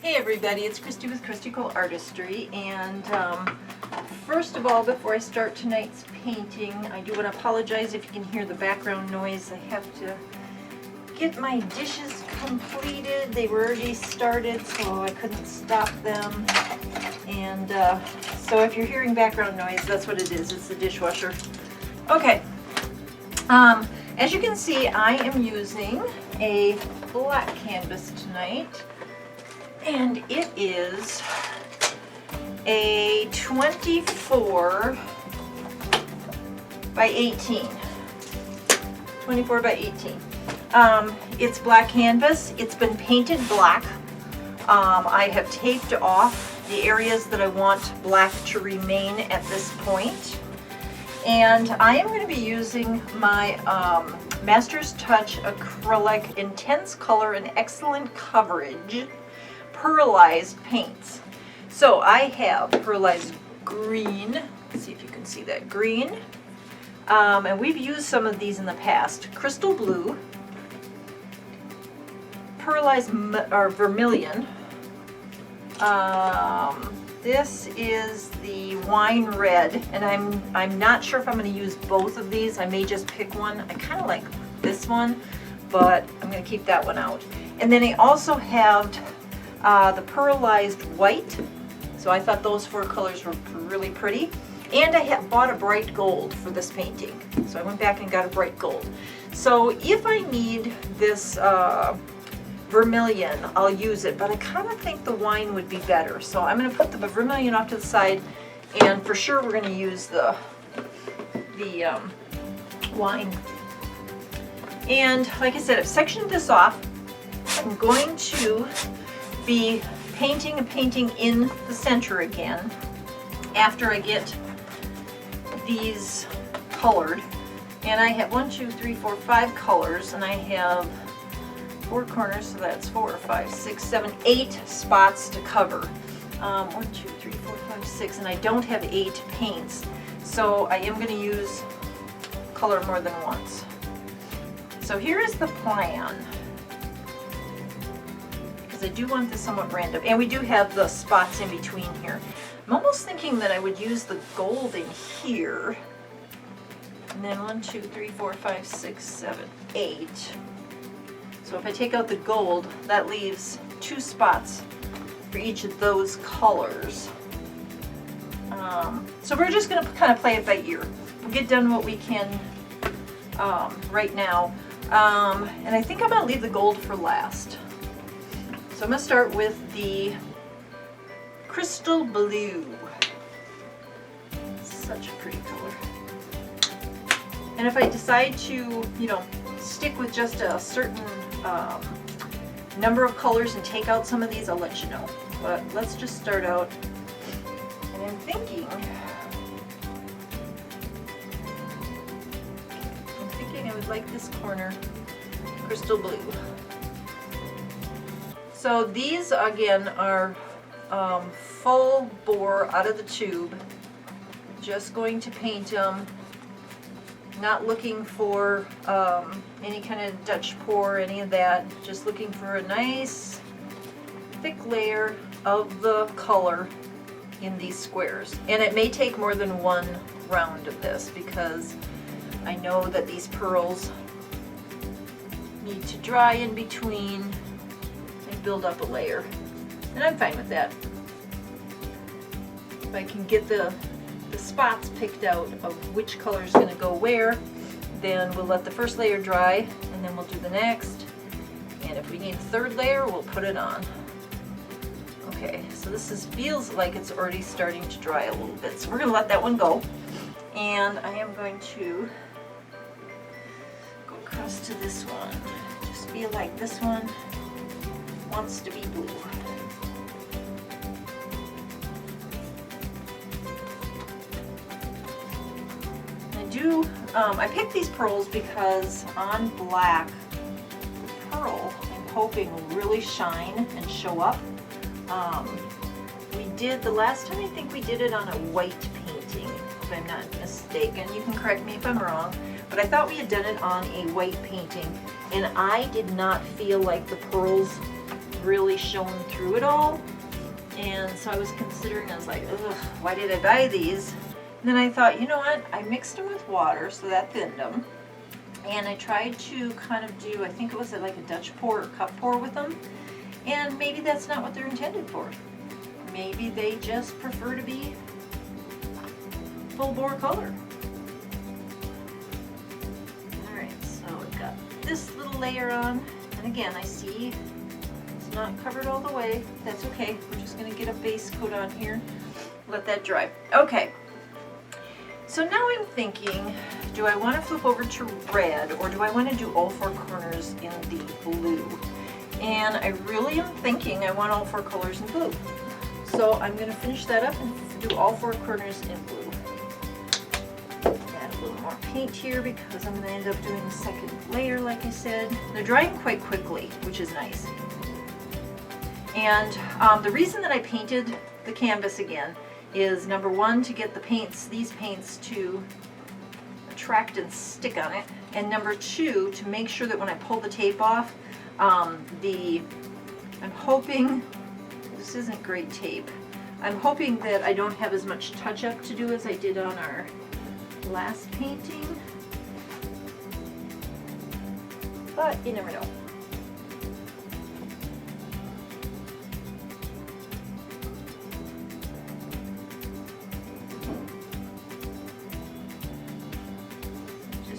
Hey everybody, it's Christy with Christy Artistry, and first of all, before I start tonight's painting, I do want to apologize if you can hear the background noise. I have to get my dishes completed. They were already started, so I couldn't stop them, and so if you're hearing background noise, that's what it is. It's the dishwasher. Okay, as you can see, I am using a black canvas tonight. And it is a 24 by 18. 24 by 18. It's black canvas. It's been painted black. I have taped off the areas that I want black to remain at this point. And I am going to be using my Master's Touch Acrylic Intense Color and Excellent Coverage Pearlized paints. So I have pearlized green. Let's see if you can see that green. And we've used some of these in the past. Crystal blue, pearlized vermilion. This is the wine red, and I'm not sure if I'm going to use both of these. I may just pick one. I kind of like this one, but I'm going to keep that one out. And then I also have the pearlized white, so I thought those four colors were really pretty. And I bought a bright gold for this painting, so I went back and got a bright gold. So if I need this vermilion, I'll use it, but I kind of think the wine would be better. So I'm going to put the vermilion off to the side, and for sure we're going to use the wine. And like I said, I've sectioned this off. I'm going to be painting in the center again after I get these colored. And I have 1, 2, 3, 4, 5 colors, and I have 4 corners, so that's 4, 5, 6, 7, 8 spots to cover. 1, 2, 3, 4, 5, 6, and I don't have 8 paints, so I am going to use color more than once. So here is the plan. I do want this somewhat random, and we do have the spots in between here. I'm almost thinking that I would use the gold in here, and then 1, 2, 3, 4, 5, 6, 7, 8. So if I take out the gold, that leaves 2 spots for each of those colors. So we're just going to kind of play it by ear. We'll get done what we can right now, and I think I'm going to leave the gold for last. So I'm going to start with the crystal blue. Such a pretty color. And if I decide to, stick with just a certain number of colors and take out some of these, I'll let you know. But let's just start out. And I'm thinking I would like this corner crystal blue. So these again are full bore out of the tube. Just going to paint them. Not looking for any kind of Dutch pour, any of that. Just looking for a nice thick layer of the color in these squares. And it may take more than one round of this because I know that these pearls need to dry in between and build up a layer. And I'm fine with that. If I can get the spots picked out of which color is going to go where, then we'll let the first layer dry and then we'll do the next. And if we need a third layer, we'll put it on. Okay, so this feels like it's already starting to dry a little bit. So we're going to let that one go. And I am going to go across to this one. Just feel like this one wants to be blue. I picked these pearls because on black, the pearl, I'm hoping, will really shine and show up. We did, the last time I think we did it on a white painting, if I'm not mistaken. You can correct me if I'm wrong, but I thought we had done it on a white painting, and I did not feel like the pearls really shown through it all. And so I was considering, I was like, ugh, why did I buy these? And then I thought, you know what, I mixed them with water, so that thinned them. And I tried to kind of do, I think it was like a Dutch pour or cup pour with them. And maybe that's not what they're intended for. Maybe they just prefer to be full bore color. Alright, so I've got this little layer on. And again, I see it's not covered all the way. That's okay. We're just going to get a base coat on here. Let that dry. Okay. So now I'm thinking, do I want to flip over to red or do I want to do all four corners in the blue? And I really am thinking I want all four colors in blue. So I'm going to finish that up and do all four corners in blue. Add a little more paint here because I'm going to end up doing a second layer like I said. They're drying quite quickly, which is nice. And the reason that I painted the canvas again is number one, to get the paints, these paints to attract and stick on it, and number two, to make sure that when I pull the tape off, I'm hoping, this isn't great tape, I'm hoping that I don't have as much touch-up to do as I did on our last painting, but you never know.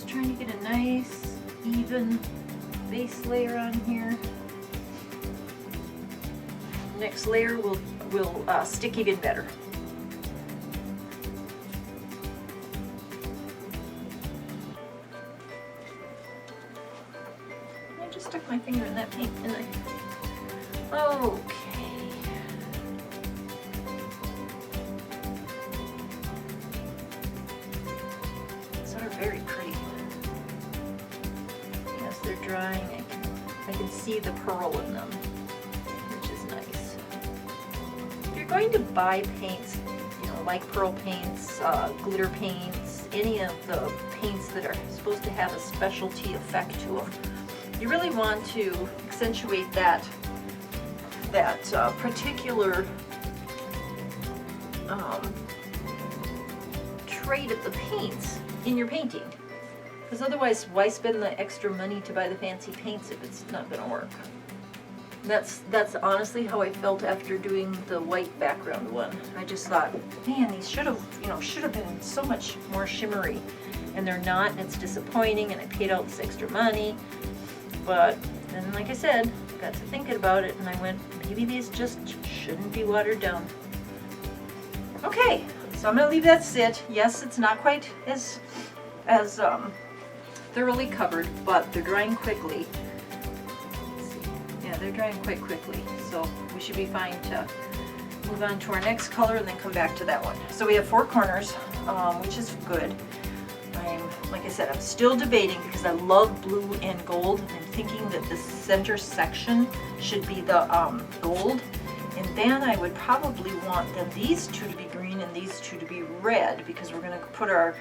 Trying to get a nice, even base layer on here. Next layer will stick even better. I just stuck my finger in that paint, didn't I? Okay. These are very pretty. They're drying, I can see the pearl in them, which is nice. If you're going to buy paints, you know, like pearl paints, glitter paints, any of the paints that are supposed to have a specialty effect to them, you really want to accentuate that particular trait of the paints in your painting. Because otherwise, why spend the extra money to buy the fancy paints if it's not going to work? That's honestly how I felt after doing the white background one. I just thought, man, these should have been so much more shimmery, and they're not, and it's disappointing. And I paid all this extra money, but then, like I said, got to thinking about it, and I went, maybe these just shouldn't be watered down. Okay, so I'm going to leave that sit. Yes, it's not quite as thoroughly covered, but they're drying quickly. Let's see. Yeah, they're drying quite quickly, so we should be fine to move on to our next color and then come back to that one. So we have four corners, which is good. Like I said, I'm still debating because I love blue and gold. I'm thinking that the center section should be the gold, and then I would probably want then these two to be green and these two to be red, because we're going to put our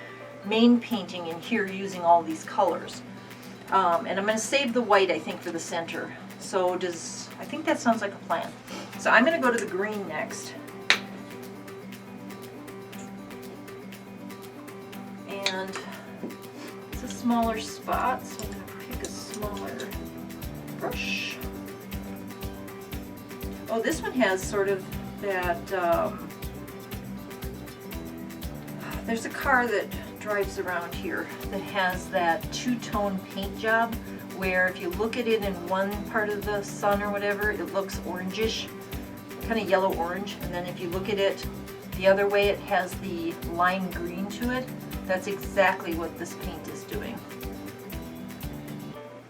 main painting in here using all these colors. And I'm going to save the white, I think, for the center. So I think that sounds like a plan. So I'm going to go to the green next. And it's a smaller spot, so I'm going to pick a smaller brush. Oh, this one has sort of that, there's a car that drives around here that has that two-tone paint job where if you look at it in one part of the sun or whatever, it looks orangish, kind of yellow-orange, and then if you look at it the other way, it has the lime green to it. That's exactly what this paint is doing.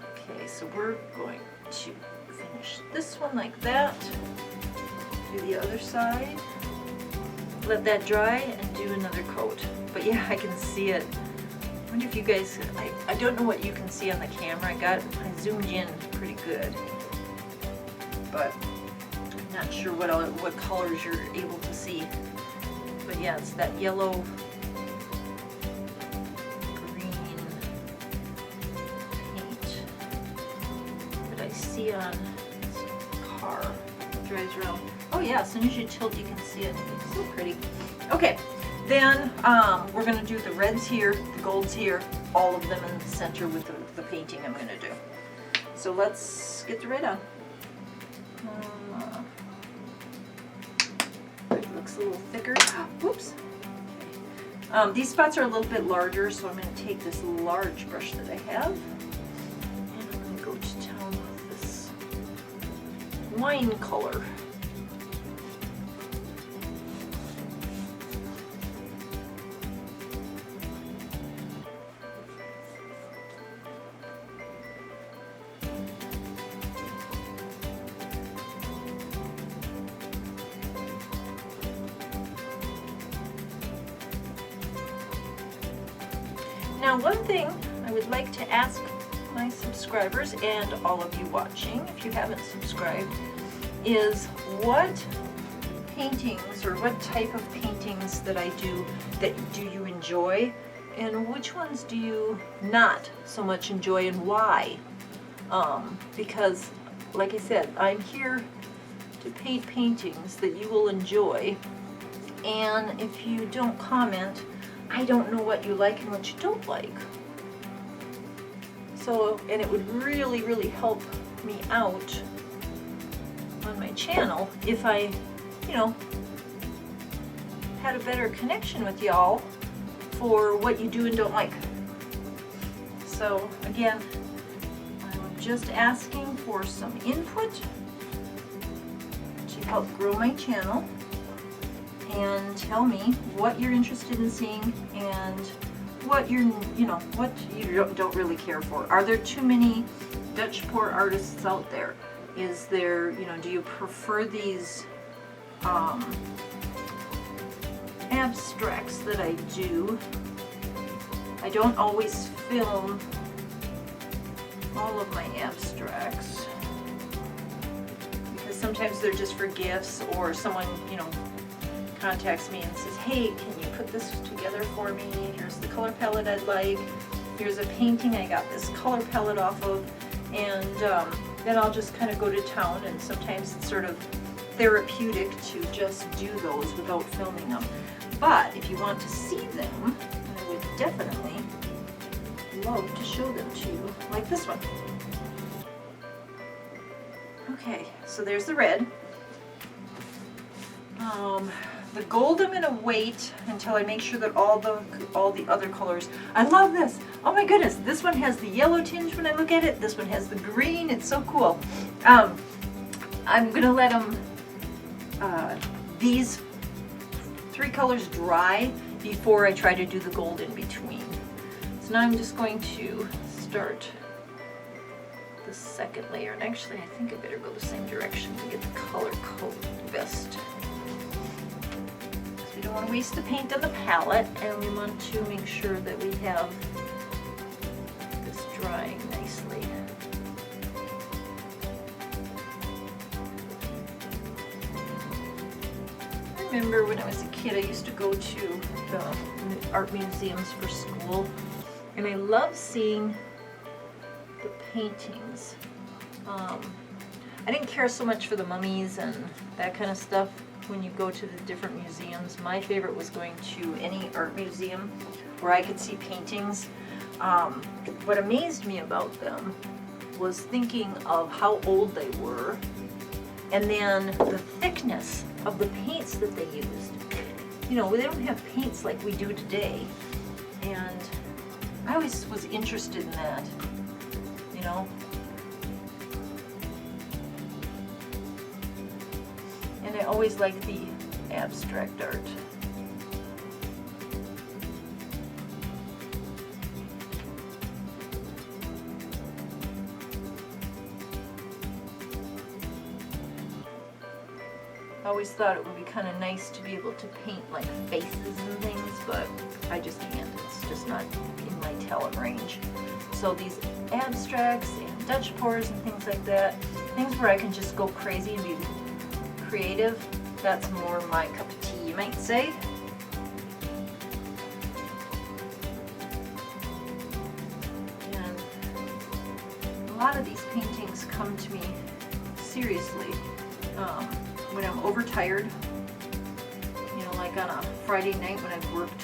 Okay, so we're going to finish this one like that, do the other side, let that dry, and do another coat. But yeah, I can see it. I wonder if you guys, I don't know what you can see on the camera. I zoomed in pretty good, but I'm not sure what colors you're able to see. But yeah, it's that yellow, green paint that I see on this car. around. Oh yeah, as soon as you tilt you can see it. It's so pretty. Okay, then we're going to do the reds here, the golds here, all of them in the center with the painting I'm going to do. So let's get the red on. It looks a little thicker. Whoops. These spots are a little bit larger, so I'm going to take this large brush that I have, and I'm going to go to town with this wine color. Now, one thing I would like to ask my subscribers and all of you watching, if you haven't subscribed, is what paintings or what type of paintings that I do you enjoy, and which ones do you not so much enjoy, and why? Because, like I said, I'm here to paint paintings that you will enjoy, and if you don't comment, I don't know what you like and what you don't like. So, and it would really, really help me out on my channel if I, you know, had a better connection with y'all for what you do and don't like. So again, I'm just asking for some input to help grow my channel, and tell me what you're interested in seeing and what what you don't really care for. Are there too many Dutch pour artists out there? Is there, do you prefer these abstracts that I do? I don't always film all of my abstracts because sometimes they're just for gifts, or someone, contacts me and says, hey, can you put this together for me? Here's the color palette I'd like. Here's a painting I got this color palette off of. And then I'll just kind of go to town, and sometimes it's sort of therapeutic to just do those without filming them. But if you want to see them, I would definitely love to show them to you, like this one. Okay, so there's the red. The gold I'm going to wait until I make sure that all the other colors. I love this. Oh my goodness, this one has the yellow tinge when I look at it. This one has the green. It's so cool. I'm going to let them, these three colors dry before I try to do the gold in between. So now I'm just going to start the second layer. And actually, I think I better go the same direction to get the color coat best. We don't want to waste the paint on the palette, and we want to make sure that we have this drying nicely. I remember when I was a kid, I used to go to the art museums for school, and I loved seeing the paintings. I didn't care so much for the mummies and that kind of stuff. When you go to the different museums, my favorite was going to any art museum where I could see paintings. What amazed me about them was thinking of how old they were, and then the thickness of the paints that they used. They don't have paints like we do today, and I always was interested in that, And I always like the abstract art. I always thought it would be kind of nice to be able to paint like faces and things, but I just can't. It's just not in my talent range. So these abstracts and Dutch pours and things like that, things where I can just go crazy and be creative, that's more my cup of tea, you might say. And a lot of these paintings come to me seriously overtired, you know, like on a Friday night when I've worked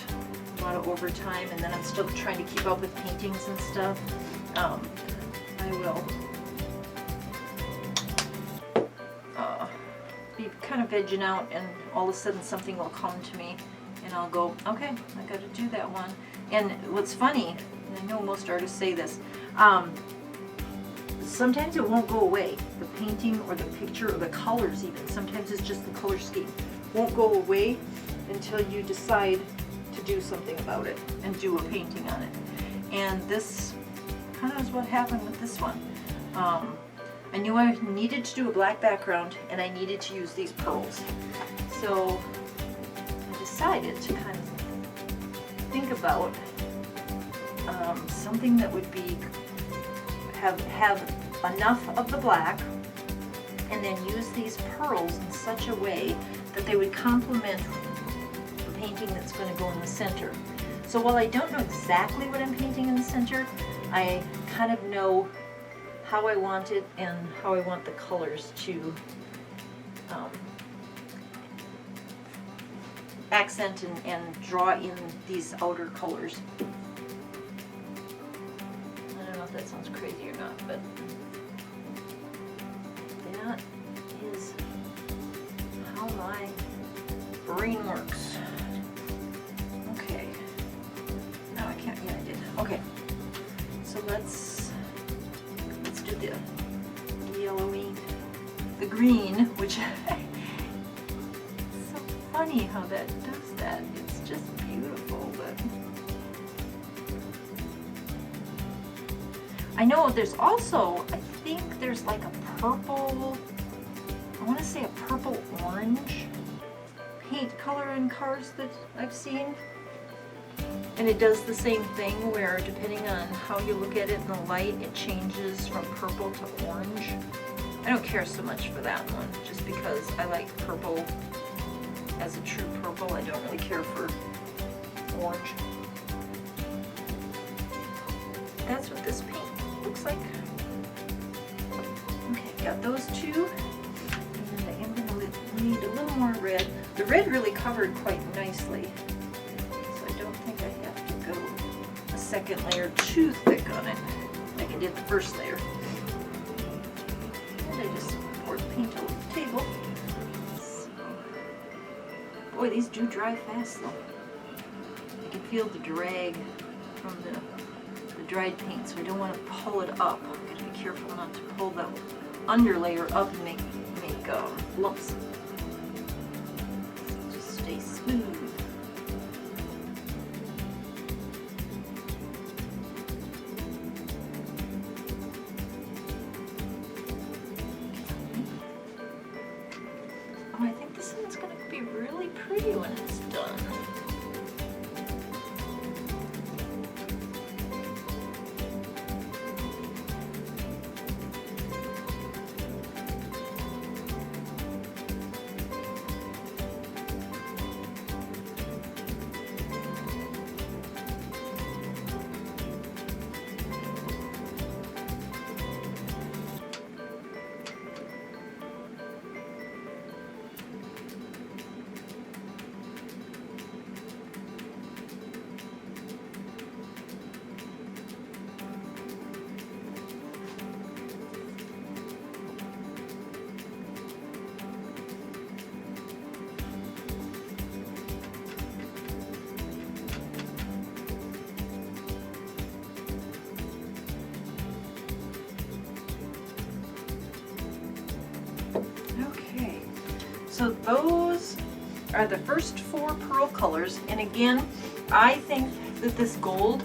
a lot of overtime and then I'm still trying to keep up with paintings and stuff, I will be kind of vegging out, and all of a sudden something will come to me and I'll go, okay, I got to do that one. And what's funny, and I know most artists say this, sometimes it won't go away. The painting or the picture or the colors even, sometimes it's just the color scheme, won't go away until you decide to do something about it and do a painting on it. And this kind of is what happened with this one. I knew I needed to do a black background and I needed to use these pearls. So I decided to kind of think about something that would be have enough of the black, and then use these pearls in such a way that they would complement the painting that's going to go in the center. So while I don't know exactly what I'm painting in the center, I kind of know how I want it and how I want the colors to accent and draw in these outer colors. I don't know if that sounds crazy or not, but that is how my brain works. Okay. No, I can't. Yeah, I did. Okay. So let's do the yellowy, the green, which it's so funny how that does that. It's just beautiful, but I know there's also, I think there's like a purple, I want to say a purple orange paint color in cars that I've seen. And it does the same thing where depending on how you look at it in the light, it changes from purple to orange. I don't care so much for that one, just because I like purple as a true purple. I don't really care for orange. That's what this paint looks like. Okay, got those two. And I am going to need a little more red. The red really covered quite nicely. Second layer too thick on it, like I did the first layer. And I just poured the paint over the table. So, boy, these do dry fast though. I can feel the drag from the dried paint, so I don't want to pull it up. I gotta be careful not to pull the under layer up and make lumps. So just stay smooth. I think this one's going to be really pretty when it's done. So those are the first 4 pearl colors, and again, I think that this gold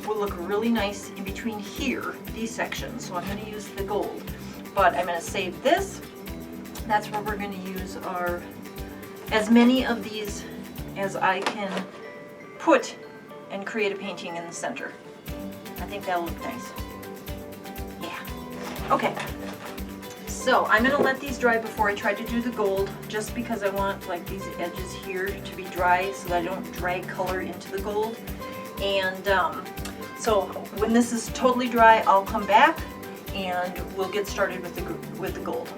will look really nice in between here, these sections, so I'm going to use the gold. But I'm going to save this. That's where we're going to use our, as many of these as I can put and create a painting in the center. I think that'll look nice. Yeah. Okay. So I'm going to let these dry before I try to do the gold, just because I want like these edges here to be dry so that I don't drag color into the gold. And so when this is totally dry, I'll come back and we'll get started with the gold.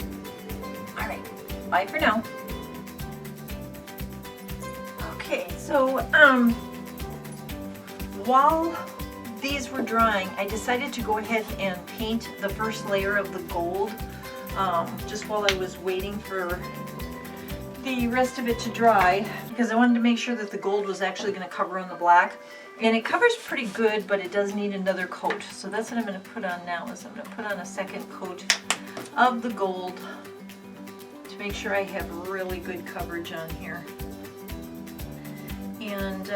All right, bye for now. Okay, so while these were drying, I decided to go ahead and paint the first layer of the gold just while I was waiting for the rest of it to dry, because I wanted to make sure that the gold was actually going to cover on the black. And it covers pretty good, but it does need another coat. So that's what I'm going to put on now, is I'm going to put on a second coat of the gold to make sure I have really good coverage on here. And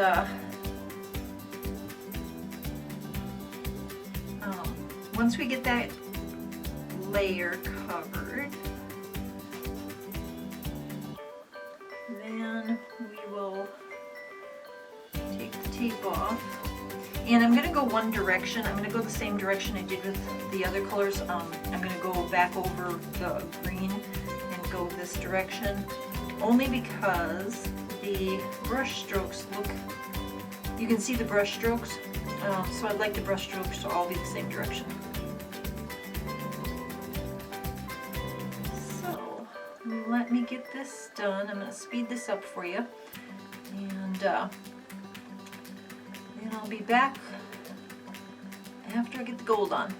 once we get that layer covered, then we will take the tape off. And I'm going to go one direction. I'm going to go the same direction I did with the other colors. I'm going to go back over the green and go this direction, only because the brush strokes look, you can see the brush strokes, so I'd like the brush strokes to all be the same direction. So let me get this done. I'm going to speed this up for you, and then I'll be back after I get the gold on.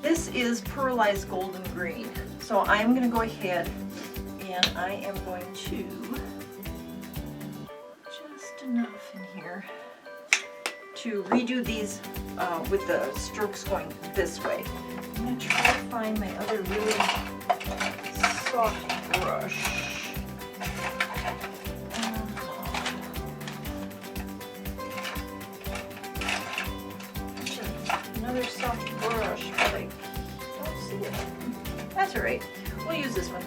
This is Pearlized Golden Green. So I'm going to go ahead and I am going to just enough in here to redo these with the strokes going this way. I'm going to try to find my other really soft brush. Another soft brush, but I don't see it. That's alright. We'll use this one.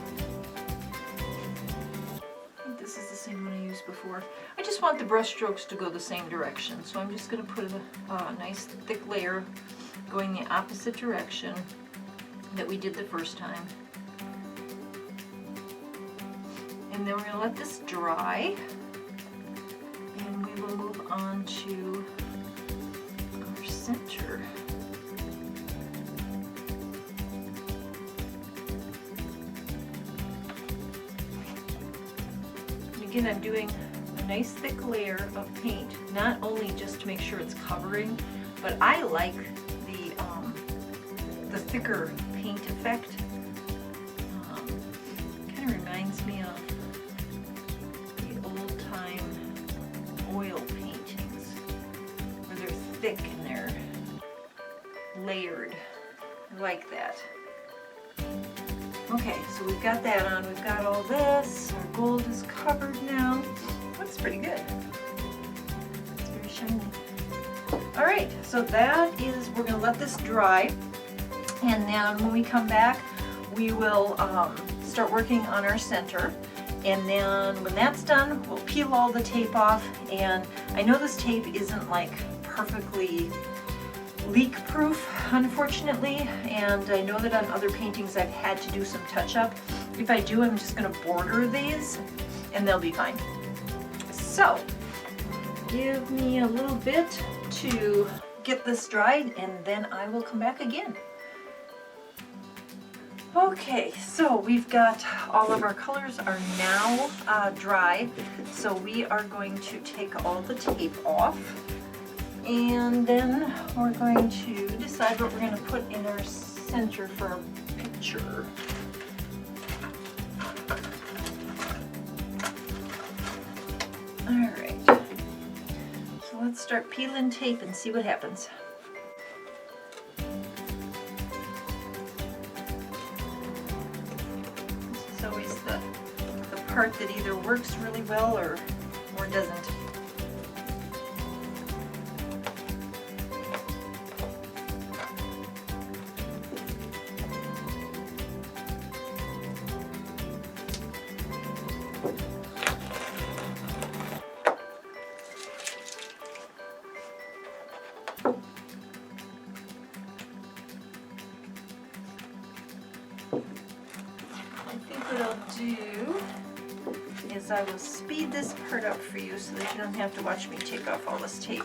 I think this is the same one I used before. I just want the brush strokes to go the same direction, so I'm just going to put a nice thick layer going the opposite direction that we did the first time. And then we're going to let this dry, and we will move on to our center. Again, I'm doing a nice thick layer of paint, not only just to make sure it's covering, but I like the thicker paint effect. Kind of reminds me of the old-time oil paintings, where they're thick and they're layered. I like that. Okay, so we've got that on. We've got all this. Our gold is covered now. Looks pretty good. It's very shiny. All right, so that is, we're going to let this dry. And then when we come back, we will start working on our center. And then when that's done, we'll peel all the tape off. And I know this tape isn't like perfectly leak proof, unfortunately, and I know that on other paintings I've had to do some touch up. If I do, I'm just going to border these and they'll be fine. So give me a little bit to get this dried and then I will come back again. Okay, so we've got all of our colors are now dry, so we are going to take all the tape off. And then we're going to decide what we're going to put in our center for our picture. Alright, so let's start peeling tape and see what happens. This is always the part that either works really well or doesn't. What I'll do is I will speed this part up for you so that you don't have to watch me take off all this tape.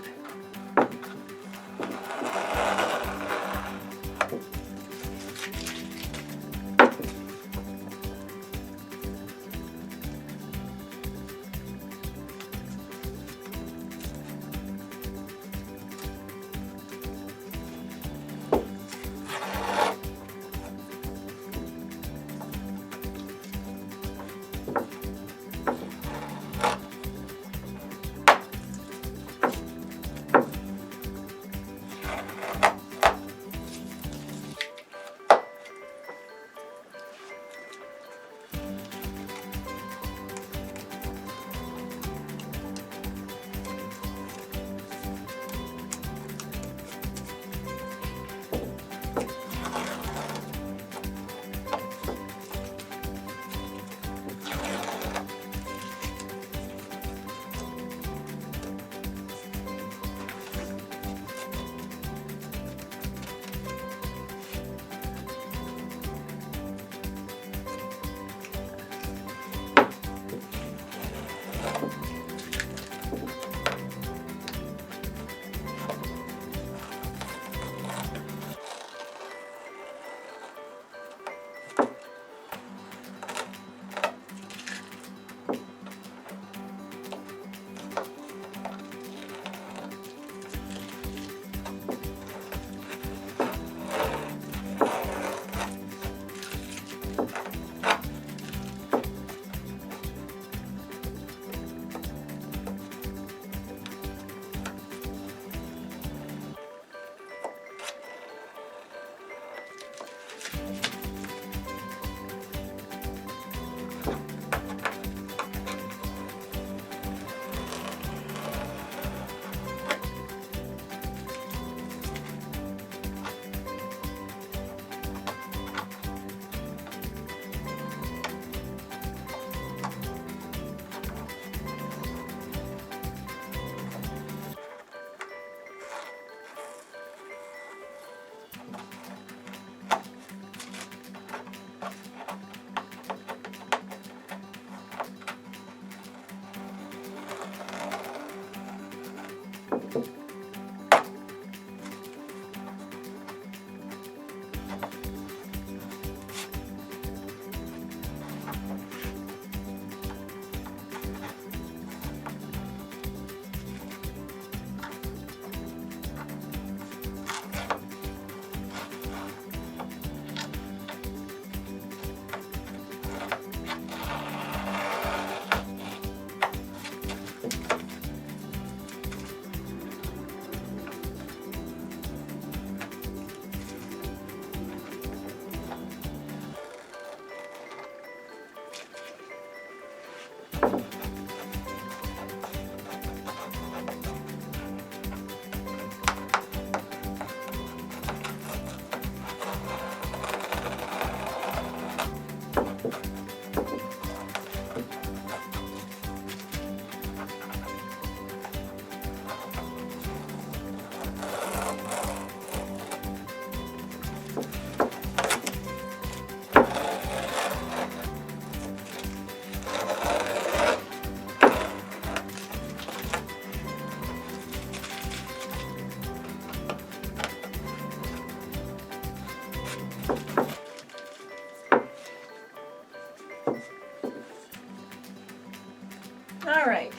All right,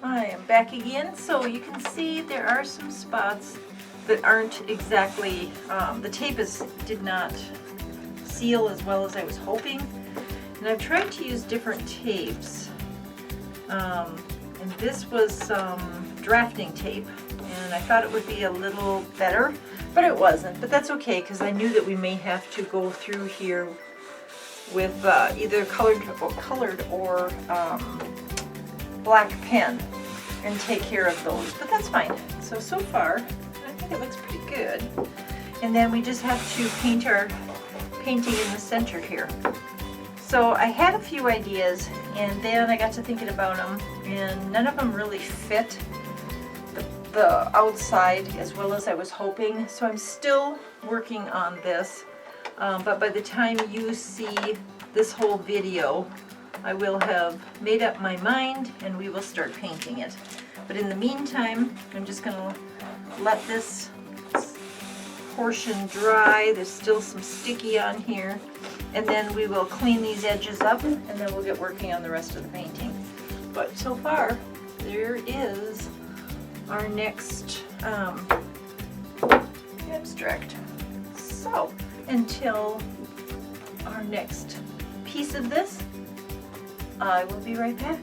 I am back again. So you can see there are some spots that aren't exactly, the tape did not seal as well as I was hoping. And I've tried to use different tapes. And this was some drafting tape, and I thought it would be a little better, but it wasn't. But that's okay, because I knew that we may have to go through here with either colored or black pen and take care of those, but that's fine. So far, I think it looks pretty good. And then we just have to paint our painting in the center here. So I had a few ideas, and then I got to thinking about them, and none of them really fit the outside as well as I was hoping. So I'm still working on this, but by the time you see this whole video, I will have made up my mind and we will start painting it. But in the meantime, I'm just going to let this portion dry. There's still some sticky on here. And then we will clean these edges up, and then we'll get working on the rest of the painting. But so far, there is our next abstract. So until our next piece of this, I will be right back.